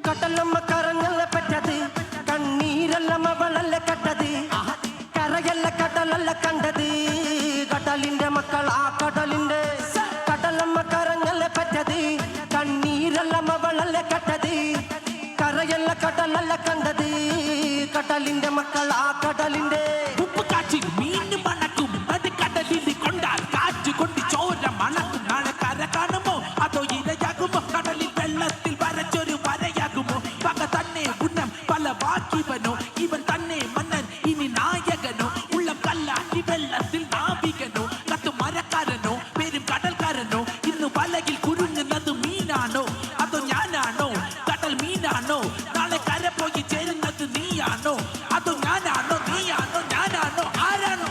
കടലമ്മ കറങ്ങല്ല പറ്റത് കണ്ണീരല്ലമ്മ വളല്ല കട്ടത് കരയല്ല കടലല്ല കണ്ടത് കടലിന്റെ മക്കൾ ആ കടലിന്റെ കടലമ്മ കറങ്ങല്ല പറ്റത് കണ്ണീരല്ലമ്മ വളല്ല കട്ടത് കരയല്ല കടലല്ല കണ്ടത് കടലിന്റെ മക്കൾ ആ കടലിന്റെ ഉപ്പ് കാച്ചിൽ മീൻ മണക്കും അത് കടലിൽ കൊണ്ടാൽ കാറ്റ് കൊണ്ട് ചോര മണക്കും നാളെ കര കാണുമോ അതോ ഇരയാകുമോ കടലിൽ വെള്ളത്തിൽ വരച്ചൊരു വരയാകുമോ പക തന്നെ ഉന്നം പല വാക്കിവനോ ഇവൻ തന്നെ മന്നൻ ഇനി നായകനോ ഉള്ളം കല്ലാക്കി വെള്ളത്തിൽ നാവികനോ കത്തു മരക്കാരനോ പേരും കടൽക്കാരനോ ഇന്ന് വലകിൽ കുരുങ്ങുന്നത് മീനാണോ അതോ ഞാനാണോ കടൽ മീനാണോ നാളെ കര പോയി ചേരുന്നത് നീയാണോ അതോ ഞാനാണോ നീയാണോ ഞാനാണോ ആരാണോ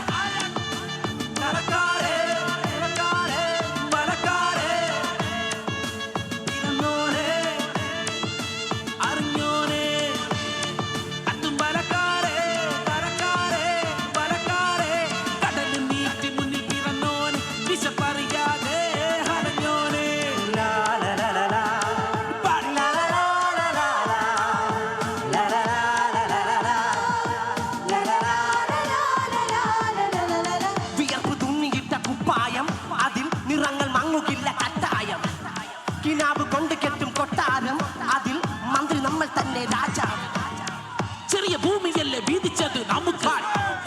കിനാവ് കൊണ്ട് കെട്ടും കൊട്ടാരം അതിൽ മന്ത്രി നമ്മൾ തന്നെ രാജാവ് ചെറിയ ഭൂമിയല്ലേ വീതിച്ചത് നമുക്ക്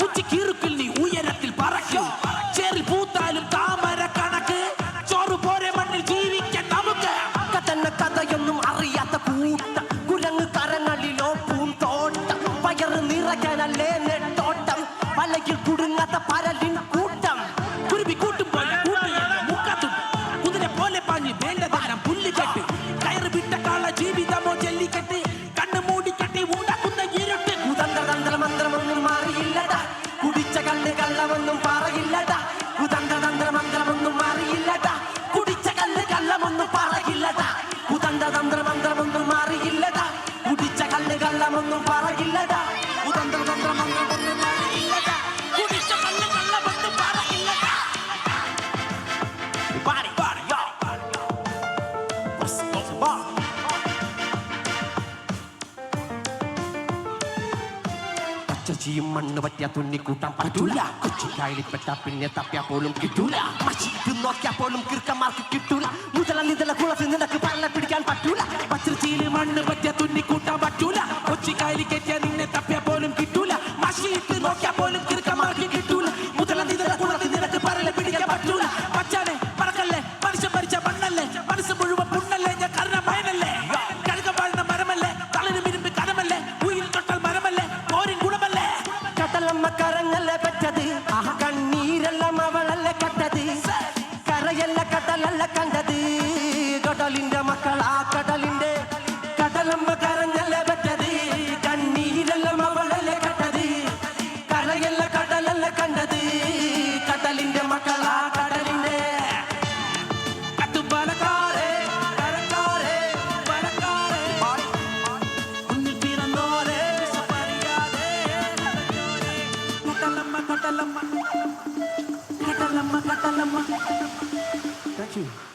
ഉച്ചക്കീറുക്കിൽ നീ ഉയരത്തിൽ പറക്കും ചേറിൽ പൂത്താലും താമര കണക്ക് ചോറ് പോരെ മണ്ണിൽ ജീവിക്കാൻ നമുക്ക് തന്നെ കഥയൊന്നും അറിയാത്ത കൂട്ടം കുരങ്ങ് കരങ്ങളിലോ പൂന്തോട്ടം പയറ് നിറയ്ക്കാനല്ലേ നെട്ടോട്ടം വലയിൽ കുടുങ്ങാത്ത പരലിൻ കൂട്ടം കുരുവി കൂട്ടും പോലെ കൂട്ടിയല്ല മുക്കത്തും കുതിര പോലെ പാഞ്ഞ് വേണ്ടതെല്ലാം പുല്ല് കെട്ട് കയറ് വിട്ട കാള ജീവിതമോ ജല്ലിക്കെട്ട് കണ്ണ് മൂടിക്കെട്ടി ഉണ്ടാക്കുന്ന ഇരുട്ട് കുതന്ത്ര മന്ത്രമൊന്നും മാറിയില്ലടാ കുടിച്ച കല്ല് കള്ളമൊന്നും പറയില്ലടാ കുതന്ത്ര മന്ത്രമൊന്നും മാറിയില്ലടാ കുടിച്ച കല്ല് കള്ളമൊന്നും പറയില്ലടാ കുതന്ത്ര മന്ത്രമൊന്നും മാറിയില്ലടാ കുടിച്ച കല്ല് കള്ളമൊന്നും പറയില്ലടാ കുതന്ത്ര മന്ത്രമൊന്നും മാറിയില്ലടാ കുടിച്ച കല്ല് കള്ളമൊന്നും പറയില്ലടാ പച്ചച്ചിയും മണ്ണ് പറ്റിയ തുന്നിക്കൂട്ടാൻ പറ്റൂല കൊച്ചിക്കായലിൽപ്പെട്ട പിന്നെ തപ്പിയാ പോലും കിട്ടൂല മച്ചിട്ട് നോക്കിയാ പോലും കിർക്കന്മാർക്ക് കിട്ടൂല മുതല നിതല കുളത്തിൽ നിനക്ക് പല പിടിക്കാൻ പറ്റൂല പച്ചച്ചിയില് മണ്ണ് പറ്റിയ തുന്നിക്കൂട്ടാൻ പറ്റൂല കൊച്ചിക്കായലിൽ കെട്ടിയ നിന്നെ തപ്പിയാ പോലും കിട്ടൂല മഷിയിട്ട് നോക്കിയാ പോലും കിർക്കന്മാർക്ക് കിട്ടൂല മുതല നിതല കുളത്തിൽ നിനക്ക് പറല പിടിക്കാൻ പറ്റൂല പച്ചാനെ പറക്കല്ലേ മനുഷ്യൻ മരിച്ച മണ്ണല്ലേ മനസ്സ് മുഴുവൻ പുണ്ണല്ലേ ഞാൻ കരണമയനല്ലേ കഴുകം വാഴുന്ന മരമല്ലേ തളരും ഇരുമ്പ് കനമല്ലേ ഉയിൽ തൊട്ടാൽ മരമല്ലേ പോരിൻ ഗുണമല്ലേ കടലമ്മ കറങ്ങല്ലേ പറ്റത് കണ്ണീരെല്ലാം അവളല്ല കട്ടത് കരയല്ല കടലല്ല കണ്ടത് കടലിന്റെ മക്കൾ ആ കടലിന്റെ കടലമ്മ കറങ്ങല്ലേ പറ്റത് കണ്ണീരെല്ലാം അവളല്ല കട്ടത് കരയല്ല കടലല്ല കണ്ടത് കടലിന്റെ മക്കൾ ആ കടലിന്റെ കത്തുപാലക്കാരെ കരക്കാരെ പലക്കാരെ മുന്നിൽ പിറന്നോരെ അറിയാതെ കടലമ്മ കടലമ്മ കടലമ്മ കടലമ്മ. Thank you.